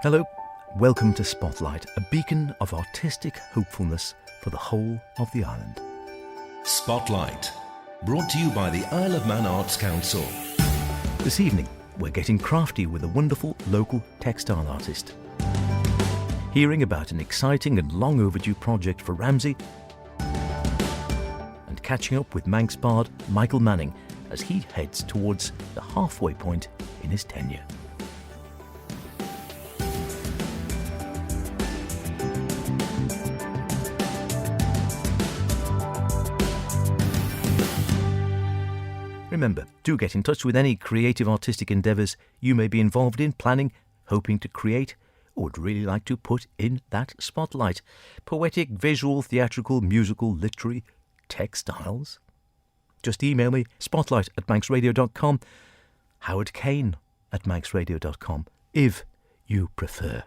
Hello, welcome to Spotlight, a beacon of artistic hopefulness for the whole of the island. Spotlight, brought to you by the Isle of Man Arts Council. This evening, we're getting crafty with a wonderful local textile artist. Hearing about an exciting and long overdue project for Ramsey, and catching up with Manx bard Michael Manning as he heads towards the halfway point in his tenure. Remember, do get in touch with any creative artistic endeavours you may be involved in, planning, hoping to create, or would really like to put in that spotlight. Poetic, visual, theatrical, musical, literary, textiles. Just email me, spotlight@manxradio.com, howardkane@manxradio.com, if you prefer.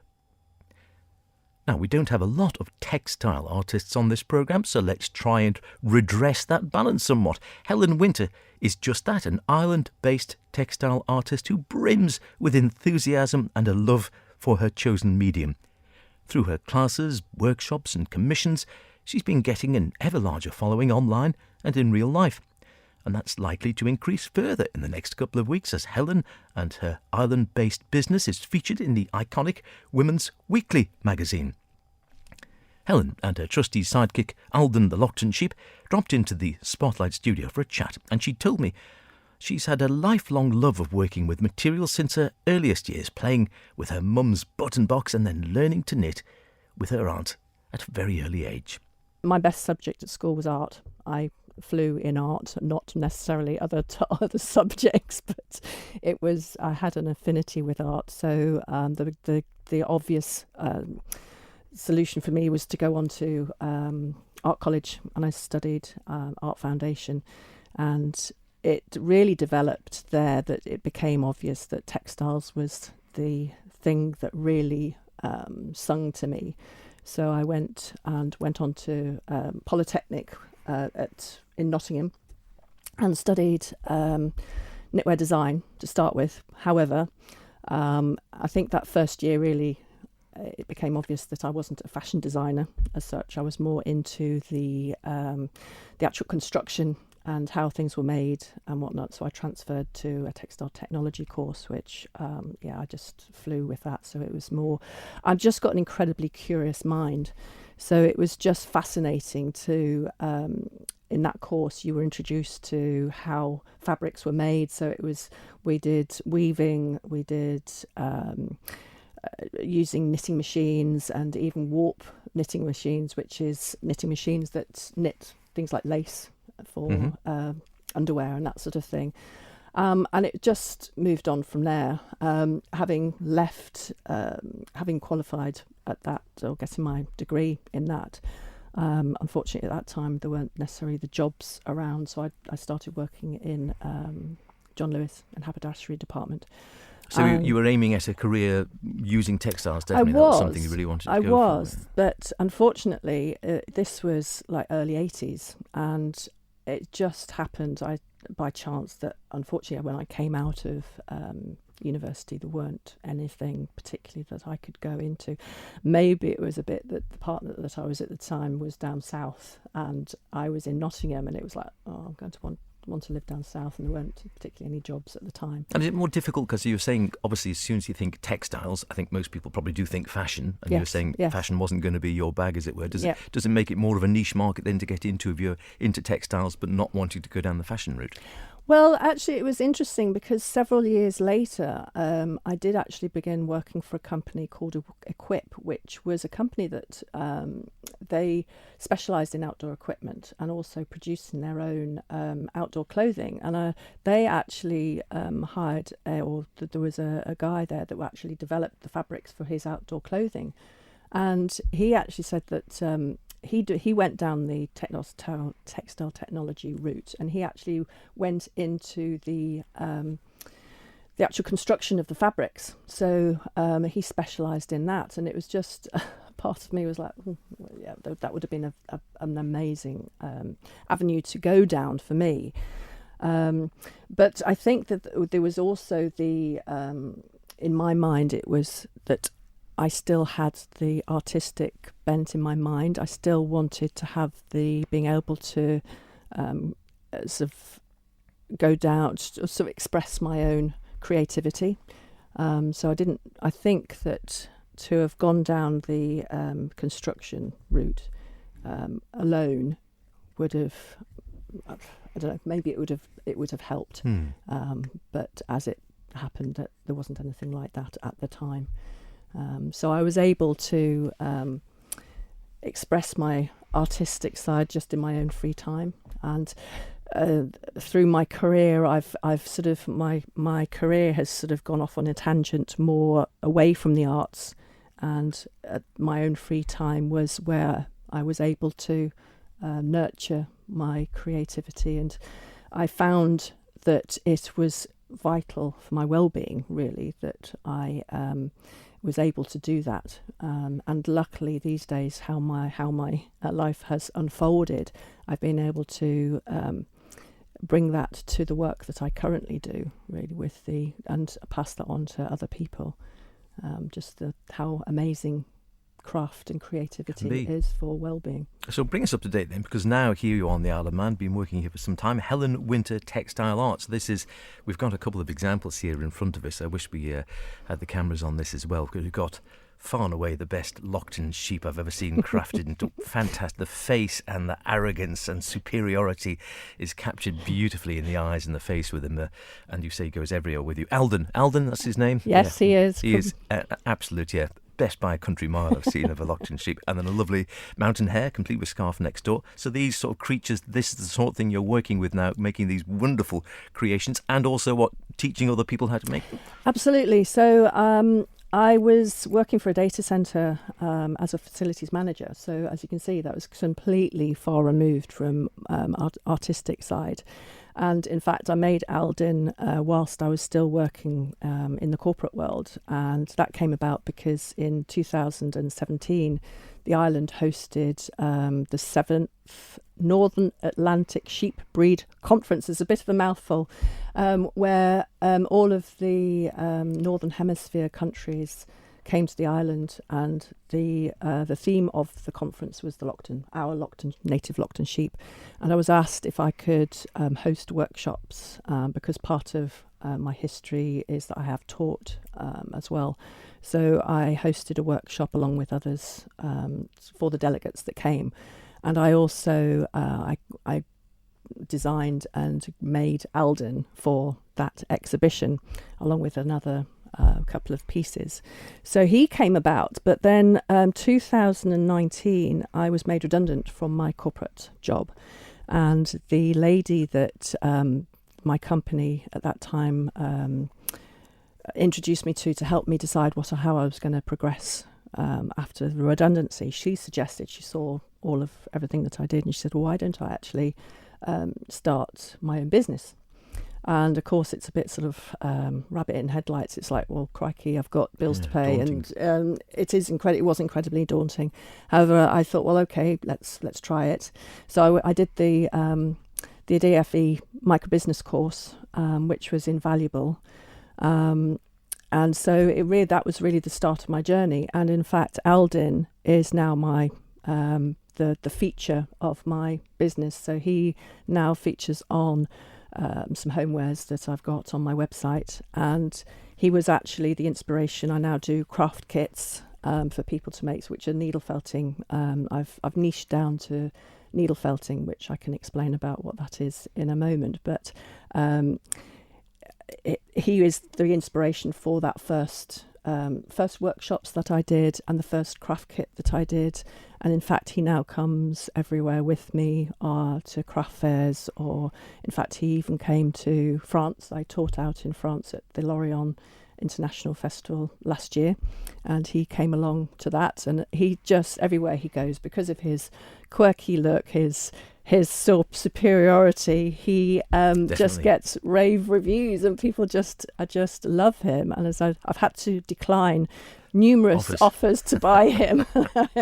Now, we don't have a lot of textile artists on this programme, so let's try and redress that balance somewhat. Helen Winter is just that, an island-based textile artist who brims with enthusiasm and a love for her chosen medium. Through her classes, workshops and commissions, she's been getting an ever larger following online and in real life. And that's likely to increase further in the next couple of weeks as Helen and her island-based business is featured in the iconic Women's Weekly magazine. Helen and her trusty sidekick, Alden the Lockton Sheep, dropped into the Spotlight studio for a chat, and she told me she's had a lifelong love of working with materials since her earliest years, playing with her mum's button box and then learning to knit with her aunt at a very early age. My best subject at school was art. I flew in art, not necessarily other subjects, but I had an affinity with art. So the obvious solution for me was to go on to art college, and I studied art foundation, and it really developed there that it became obvious that textiles was the thing that really sung to me. So I went on to Polytechnic in Nottingham and studied knitwear design to start with. However, I think that first year really it became obvious that I wasn't a fashion designer as such. I was more into the actual construction and how things were made and whatnot. So I transferred to a textile technology course, which, I just flew with that. So it was more, I've just got an incredibly curious mind. So it was just fascinating to, in that course, you were introduced to how fabrics were made. So we did weaving, we did using knitting machines and even warp knitting machines, which is knitting machines that knit things like lace for underwear and that sort of thing. And it just moved on from there. Having qualified at that, or getting my degree in that, unfortunately at that time there weren't necessarily the jobs around, so I started working in John Lewis and haberdashery department. So you were aiming at a career using textiles, definitely. That was something you really wanted to go for. But unfortunately, this was like early 80s, and it just happened by chance that, unfortunately, when I came out of university, there weren't anything particularly that I could go into. Maybe it was a bit that the partner that I was at the time was down south, and I was in Nottingham, and it was like, I'm going to want to live down south, and there weren't particularly any jobs at the time. And is it more difficult because you were saying, obviously, as soon as you think textiles, I think most people probably do think fashion, and you were saying fashion wasn't going to be your bag, as it were. Does it make it more of a niche market then to get into if you're into textiles but not wanting to go down the fashion route? Well, actually, it was interesting because several years later, I did actually begin working for a company called Equip, which was a company that they specialised in outdoor equipment and also producing their own outdoor clothing. And they actually hired, there was a guy there that actually developed the fabrics for his outdoor clothing. And he actually said that he went down the textile technology route, and he actually went into the actual construction of the fabrics. So he specialised in that, and it was just part of me was like, that would have been an amazing avenue to go down for me. But I think that there was also in my mind, it was that I still had the artistic bent in my mind. I still wanted to have the being able to sort of go down, sort of express my own creativity. So I think that to have gone down the construction route alone would have, I don't know, maybe it would have helped. But as it happened, that there wasn't anything like that at the time. So I was able to express my artistic side just in my own free time, and through my career, I've sort of my career has sort of gone off on a tangent more away from the arts, and my own free time was where I was able to nurture my creativity, and I found that it was vital for my well-being, really, that I was able to do that, and luckily these days, how my life has unfolded, I've been able to bring that to the work that I currently do, really, and pass that on to other people. Just how amazing craft and creativity is for well-being. So bring us up to date then, because now here you are on the Isle of Man, been working here for some time. Helen Winter Textile Arts. We've got a couple of examples here in front of us. I wish we had the cameras on this as well, because we've got far and away the best Lockton sheep I've ever seen crafted into fantastic. The face and the arrogance and superiority is captured beautifully in the eyes and the face with him. And you say he goes everywhere with you. Alden, that's his name? Yes, yeah. He is. He is absolute, yeah. Best by a country mile I've seen of a Lockton sheep. And then a lovely mountain hare, complete with scarf next door. So these sort of creatures, this is the sort of thing you're working with now, making these wonderful creations, and also teaching other people how to make them. Absolutely. So I was working for a data centre as a facilities manager. So as you can see, that was completely far removed from artistic side. And in fact, I made Alden whilst I was still working in the corporate world. And that came about because in 2017, the island hosted the 7th Northern Atlantic Sheep Breed Conference. It's a bit of a mouthful, where all of the Northern Hemisphere countries came to the island, and the theme of the conference was our native Lockton sheep. And I was asked if I could host workshops, because part of my history is that I have taught as well. So I hosted a workshop along with others for the delegates that came. And I also I designed and made Alden for that exhibition, along with another couple of pieces. So he came about, but then 2019 I was made redundant from my corporate job, and the lady that my company at that time introduced me to help me decide how I was going to progress after the redundancy, she saw everything that I did, and she said, well, why don't I actually start my own business? And of course, it's a bit sort of rabbit in headlights. It's like, well, crikey, I've got bills to pay, daunting. And it was incredibly daunting. However, I thought, well, okay, let's try it. So I did the DFE microbusiness course, which was invaluable, and so that was really the start of my journey. And in fact, Alden is now my the feature of my business. So he now features on some homewares that I've got on my website, and he was actually the inspiration. I now do craft kits for people to make, which are needle felting. I've niched down to needle felting, which I can explain about what that is in a moment. But he is the inspiration for that first workshops that I did and the first craft kit that I did. And in fact, he now comes everywhere with me to craft fairs, or in fact, he even came to France. I taught out in France at the Lorient International Festival last year, and he came along to that. And he just, everywhere he goes, because of his quirky look, his sort of superiority, he just gets rave reviews, and people just love him. And as I've had to decline numerous offers to buy him.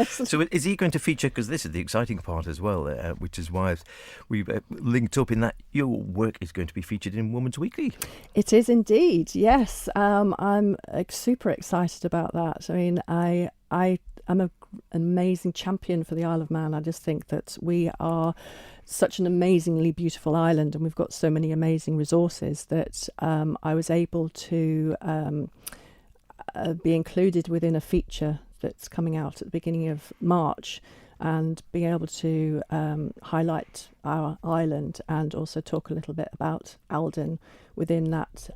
So is he going to feature, because this is the exciting part as well, which is why we've linked up in that your work is going to be featured in Woman's Weekly. It is indeed, yes. I'm super excited about that. I mean, I'm an amazing champion for the Isle of Man. I just think that we are such an amazingly beautiful island, and we've got so many amazing resources that I was able to be included within a feature that's coming out at the beginning of March, and being able to highlight our island and also talk a little bit about Alden within that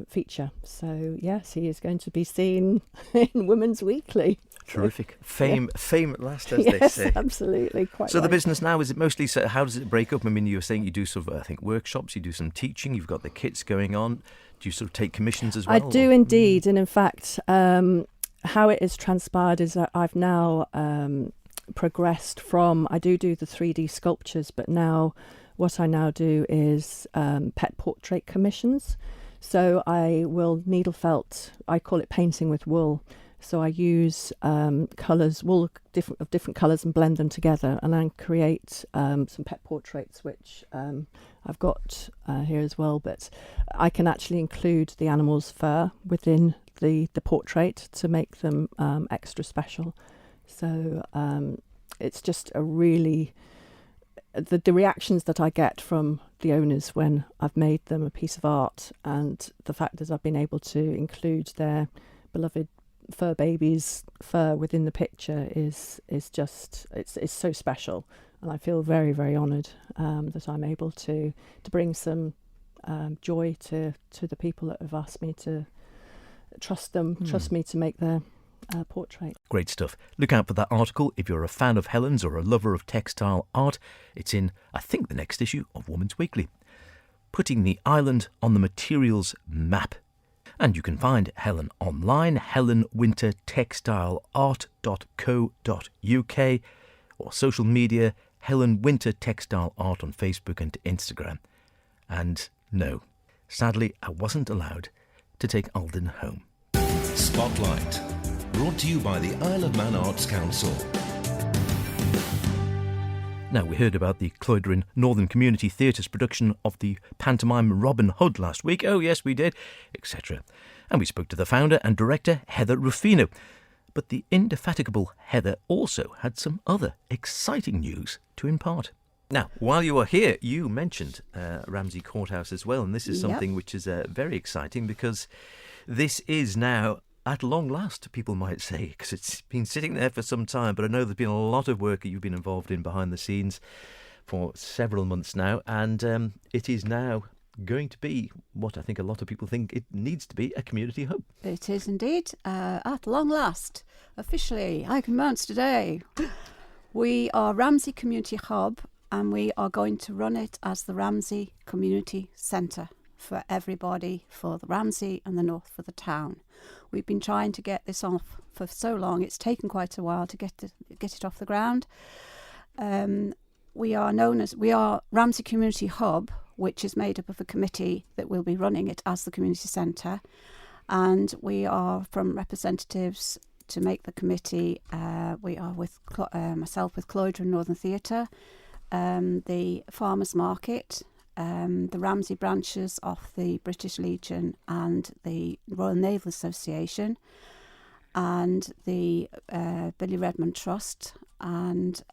feature. So yes, he is going to be seen in Women's Weekly. Terrific. Fame at last, as yes, they say. Absolutely. Quite so right. The business now, is it mostly, so how does it break up? I mean, you were saying you do sort of, I think, workshops, you do some teaching, you've got the kits going on. Do you sort of take commissions as well? I do indeed. And in fact, how it has transpired is that I've now progressed from, I do the 3D sculptures, but now what I now do is pet portrait commissions. So I will needle felt, I call it painting with wool. So I use colours, wool of different colours, and blend them together, and then create some pet portraits, which I've got here as well. But I can actually include the animal's fur within the portrait to make them extra special. So it's just a really... The reactions that I get from the owners when I've made them a piece of art, and the fact that I've been able to include their beloved fur baby's fur within the picture is just it's so special, and I feel very, very honoured that I'm able to bring some joy to the people that have asked me to trust me to make their portrait. Great stuff. Look out for that article if you're a fan of Helen's or a lover of textile art. It's in, I think, the next issue of Woman's Weekly. Putting the island on the materials map. And you can find Helen online, helenwintertextileart.co.uk, or social media, Helen Winter Textile Art on Facebook and Instagram. And no, sadly, I wasn't allowed to take Alden home. Spotlight, brought to you by the Isle of Man Arts Council. Now, we heard about the Cloydrin Northern Community Theatre's production of the pantomime Robin Hood last week. Oh, yes, we did, etc. And we spoke to the founder and director, Heather Ruffino. But the indefatigable Heather also had some other exciting news to impart. Now, while you were here, you mentioned Ramsey Courthouse as well, and this is something which is very exciting, because this is now, at long last, people might say, because it's been sitting there for some time, but I know there's been a lot of work that you've been involved in behind the scenes for several months now, and it is now going to be what I think a lot of people think it needs to be, a community hub. It is indeed, at long last, officially, I can announce today. We are Ramsey Community Hub, and we are going to run it as the Ramsey Community Centre for everybody, for the Ramsey and the north for the town. We've been trying to get this off for so long. It's taken quite a while to get it off the ground. We are Ramsey Community Hub, which is made up of a committee that will be running it as the community centre, and we are from representatives to make the committee. We are with myself with Cloydrin Northern Theatre, the Farmers Market, the Ramsey branches of the British Legion and the Royal Naval Association, and the Billy Redmond Trust, and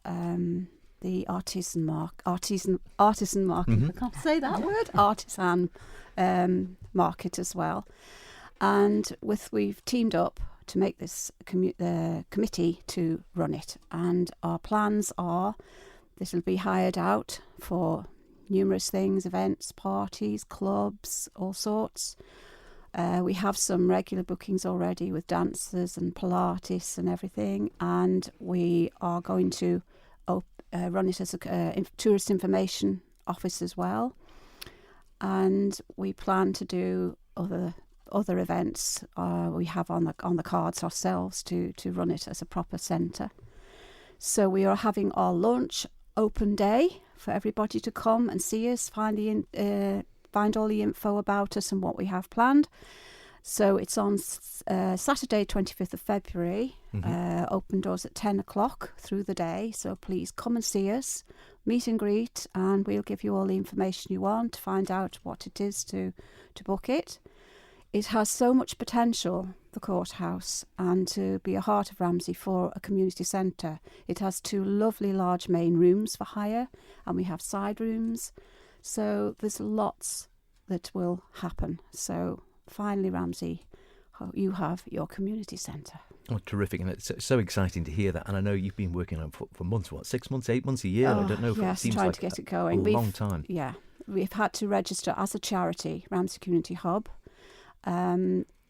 the artisan market. I can't say that word. Artisan market as well. And we've teamed up to make this committee to run it. And our plans are this will be hired out for numerous things, events, parties, clubs, all sorts. We have some regular bookings already with dancers and Pilates and everything, and we are going to run it as a tourist information office as well. And we plan to do other events we have on the cards ourselves to run it as a proper centre. So we are having our launch open day for everybody to come and see us, find all the info about us and what we have planned. So it's on Saturday, 25th of February. Open doors at 10 o'clock through the day. So please come and see us, meet and greet, and we'll give you all the information you want to find out what it is to book it. It has so much potential, the Courthouse, and to be a heart of Ramsey for a community centre. It has 2 lovely large main rooms for hire, and we have side rooms. So there's lots that will happen. So finally, Ramsey, you have your community centre. Oh, terrific. And it's so exciting to hear that. And I know you've been working on it for months, 6 months, 8 months, a year? I don't know. Yes, it seems trying like to get it going. A long time. Yeah. We've had to register as a charity, Ramsey Community Hub.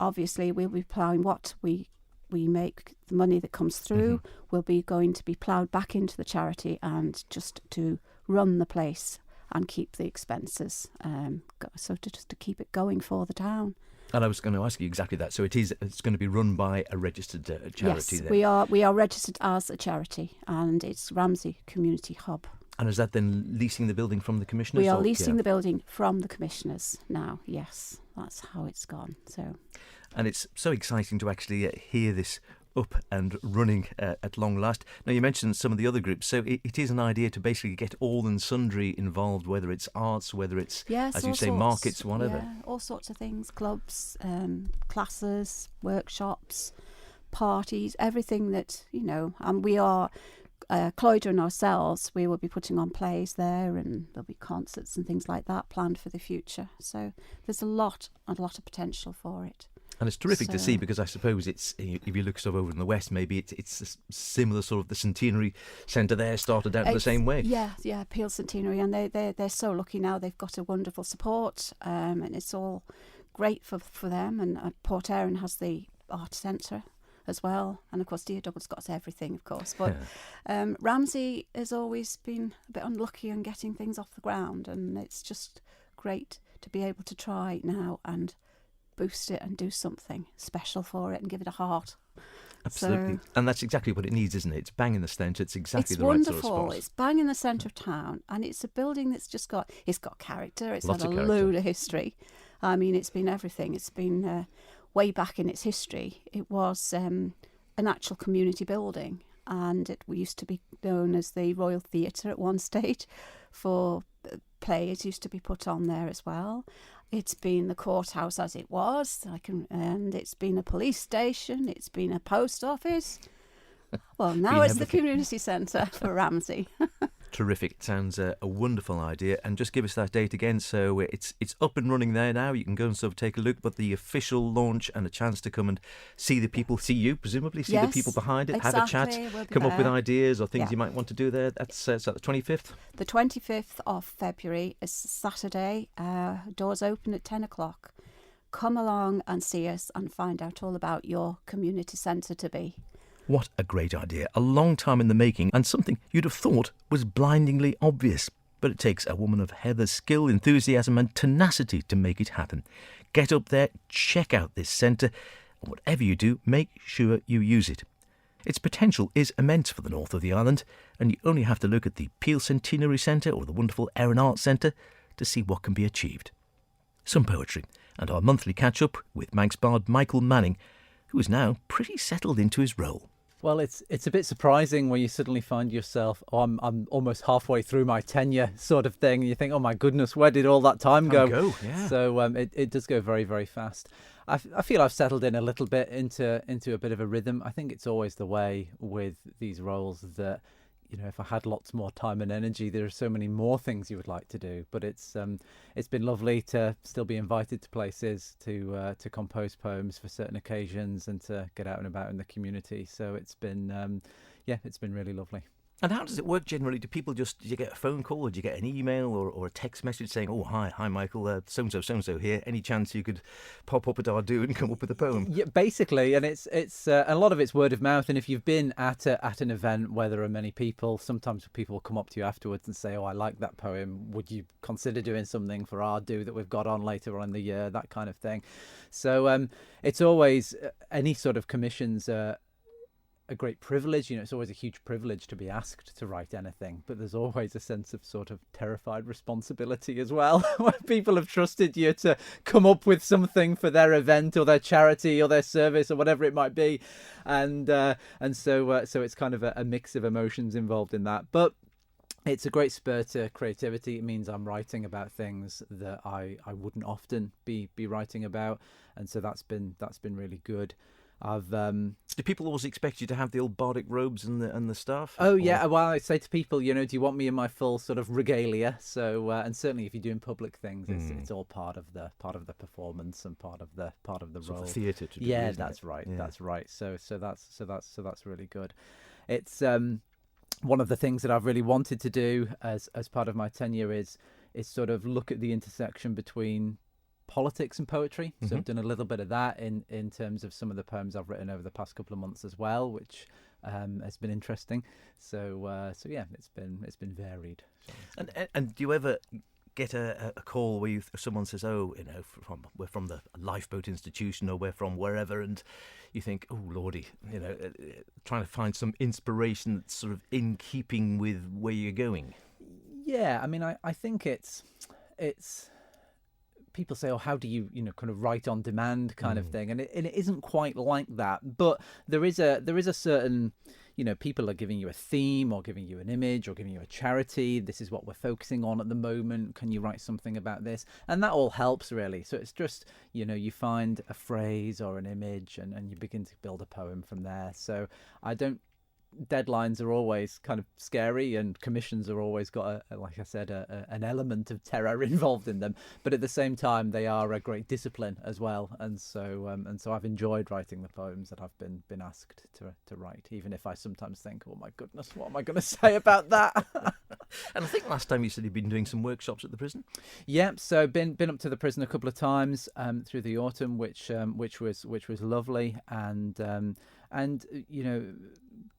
Obviously, we'll be ploughing what we make, the money that comes through will be going to be ploughed back into the charity and just to run the place and keep the expenses. So just to keep it going for the town. And I was going to ask you exactly that. So it's going to be run by a registered charity yes, then? we are registered as a charity, and it's Ramsey Community Hub. And is that then leasing the building from the commissioners? We are leasing the building from the commissioners now, yes. That's how it's gone. And it's so exciting to actually hear this up and running at long last. Now, you mentioned some of the other groups, so it is an idea to basically get all and sundry involved, whether it's arts, whether it's, as you say, markets, whatever. Yeah, all sorts of things, clubs, classes, workshops, parties, everything that, and we are... Cloyder and ourselves, we will be putting on plays there, and there'll be concerts and things like that planned for the future. So there's a lot of potential for it. And it's terrific to see, because I suppose it's, if you look sort of over in the West, maybe it's a similar sort of, the Centenary Centre there started out in the same way. Yeah, Peel Centenary, and they're so lucky now. They've got a wonderful support, and it's all great for them. And Port Erin has the art centre as well, and of course Dear Douglas got everything, of course, but Ramsey has always been a bit unlucky in getting things off the ground, and it's just great to be able to try now and boost it and do something special for it and give it a heart. Absolutely. So, and that's exactly what it needs, isn't it? It's bang in the centre. It's exactly the right wonderful. sort of spot. It's bang in the centre of town, and it's a building that's just got character. It's Lots had a of character. load of history. I mean, it's been everything. It's been way back in its history. It was an actual community building, and it used to be known as the Royal Theatre at one stage, for plays used to be put on there as well. It's been the courthouse as it was, and it's been a police station. It's been a post office. Well, now it's the community centre for Ramsey. Terrific. It sounds a wonderful idea. And just give us that date again. So it's up and running there now. You can go and sort of take a look. But the official launch and a chance to come and see the people, see you, presumably, see the people behind it, exactly. have a chat, We'll be come up with there. ideas or things you might want to do there. That's the 25th? The 25th of February is Saturday. Doors open at 10 o'clock. Come along and see us and find out all about your community centre to be. What a great idea. A long time in the making, and something you'd have thought was blindingly obvious. But it takes a woman of Heather's skill, enthusiasm and tenacity to make it happen. Get up there, check out this centre, and whatever you do, make sure you use it. Its potential is immense for the north of the island, and you only have to look at the Peel Centenary Centre or the wonderful Erin Arts Centre to see what can be achieved. Some poetry, and our monthly catch-up with Manx bard Michael Manning, who is now pretty settled into his role. Well, it's a bit surprising when you suddenly find yourself, I'm almost halfway through my tenure sort of thing. And you think, oh my goodness, where did all that time go? Yeah. So it does go very, very fast. I feel I've settled in a little bit into a bit of a rhythm. I think it's always the way with these roles that, if I had lots more time and energy, there are so many more things you would like to do. But it's been lovely to still be invited to places, to compose poems for certain occasions, and to get out and about in the community. So it's been it's been really lovely. And how does it work generally? Do people do you get a phone call, or do you get an email or a text message saying, oh, hi Michael, so-and-so here, any chance you could pop up at our do and come up with a poem? Yeah, basically, and it's a lot of it's word of mouth. And if you've been at an event where there are many people, sometimes people will come up to you afterwards and say, oh, I like that poem, would you consider doing something for our do that we've got on later on in the year, that kind of thing. So it's always any sort of commissions a great privilege. It's always a huge privilege to be asked to write anything, but there's always a sense of sort of terrified responsibility as well, when people have trusted you to come up with something for their event or their charity or their service or whatever it might be, and so it's kind of a mix of emotions involved in that. But it's a great spur to creativity. It means I'm writing about things that I wouldn't often be writing about, and so that's been really good. Do people always expect you to have the old Bardic robes and the stuff? Oh yeah, well, I say to people, do you want me in my full sort of regalia? So and certainly if you're doing public things, it's all part of the performance and part of the role. Of theatre to do. Yeah, that's right. Yeah. That's right. So that's really good. It's one of the things that I've really wanted to do as part of my tenure is sort of look at the intersection between politics and poetry. So I've done a little bit of that in terms of some of the poems I've written over the past couple of months as well, which has been interesting. So yeah, it's been varied. And do you ever get a call where someone says, we're from the Lifeboat Institution, or we're from wherever, and you think, oh lordy, trying to find some inspiration that's sort of in keeping with where you're going? Yeah, I mean, I think it's people say, oh, how do you kind of write on demand kind of thing, and it isn't quite like that. But there is a certain, people are giving you a theme or giving you an image or giving you a charity. This is what we're focusing on at the moment. Can you write something about this? And that all helps really. So it's just, you find a phrase or an image and you begin to build a poem from there. So deadlines are always kind of scary, and commissions are always got like I said, an element of terror involved in them, but at the same time they are a great discipline as well, and so I've enjoyed writing the poems that I've been asked to write, even if I sometimes think, oh my goodness, what am I going to say about that? And I think last time you said you'd been doing some workshops at the prison. Yeah, so been up to the prison a couple of times through the autumn, which was lovely, and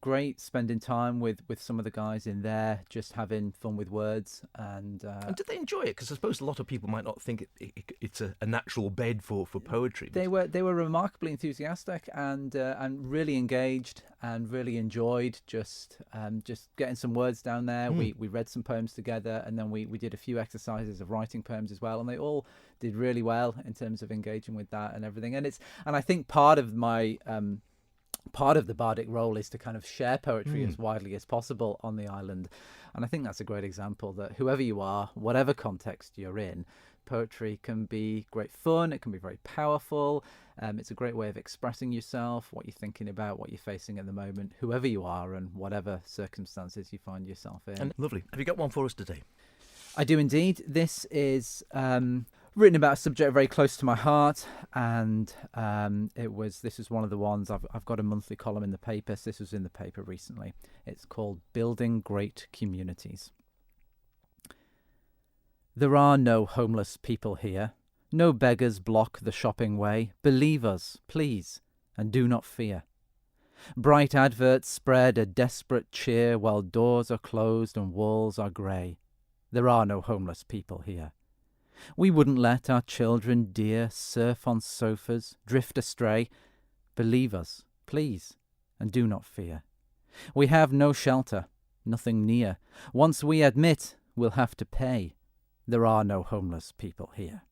great spending time with some of the guys in there, just having fun with words. And did they enjoy it? Because I suppose a lot of people might not think it's a natural bed for poetry. They were remarkably enthusiastic and really engaged and really enjoyed just getting some words down there. We read some poems together, and then we did a few exercises of writing poems as well, and they all did really well in terms of engaging with that and everything. And I think part of my part of the Bardic role is to kind of share poetry as widely as possible on the island. And I think that's a great example that whoever you are, whatever context you're in, poetry can be great fun. It can be very powerful. It's a great way of expressing yourself, what you're thinking about, what you're facing at the moment, whoever you are and whatever circumstances you find yourself in. And lovely. Have you got one for us today? I do indeed. This is written about a subject very close to my heart, and this is one of the ones I've got a monthly column in the paper. So this was in the paper recently. It's called Building Great Communities. There are no homeless people here. No beggars block the shopping way. Believe us, please, and do not fear. Bright adverts spread a desperate cheer while doors are closed and walls are grey. There are no homeless people here. We wouldn't let our children dear surf on sofas, drift astray. Believe us, please, and do not fear. We have no shelter, nothing near. Once we admit, we'll have to pay. There are no homeless people here.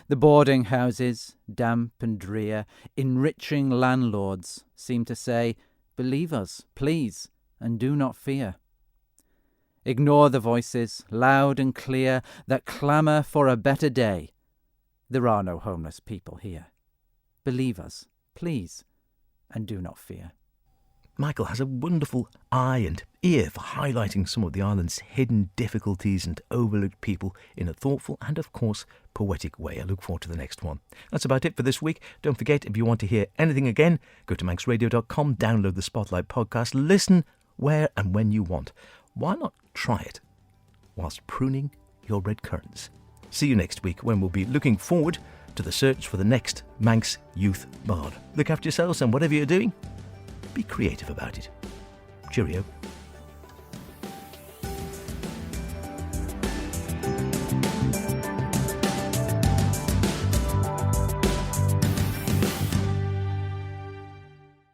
The boarding houses, damp and drear, enriching landlords seem to say, believe us, please, and do not fear. Ignore the voices, loud and clear, that clamour for a better day. There are no homeless people here. Believe us, please, and do not fear. Michael has a wonderful eye and ear for highlighting some of the island's hidden difficulties and overlooked people in a thoughtful and, of course, poetic way. I look forward to the next one. That's about it for this week. Don't forget, if you want to hear anything again, go to manxradio.com, download the Spotlight podcast, listen where and when you want. Why not try it whilst pruning your red currants? See you next week, when we'll be looking forward to the search for the next Manx Youth Bard. Look after yourselves, and whatever you're doing, be creative about it. Cheerio.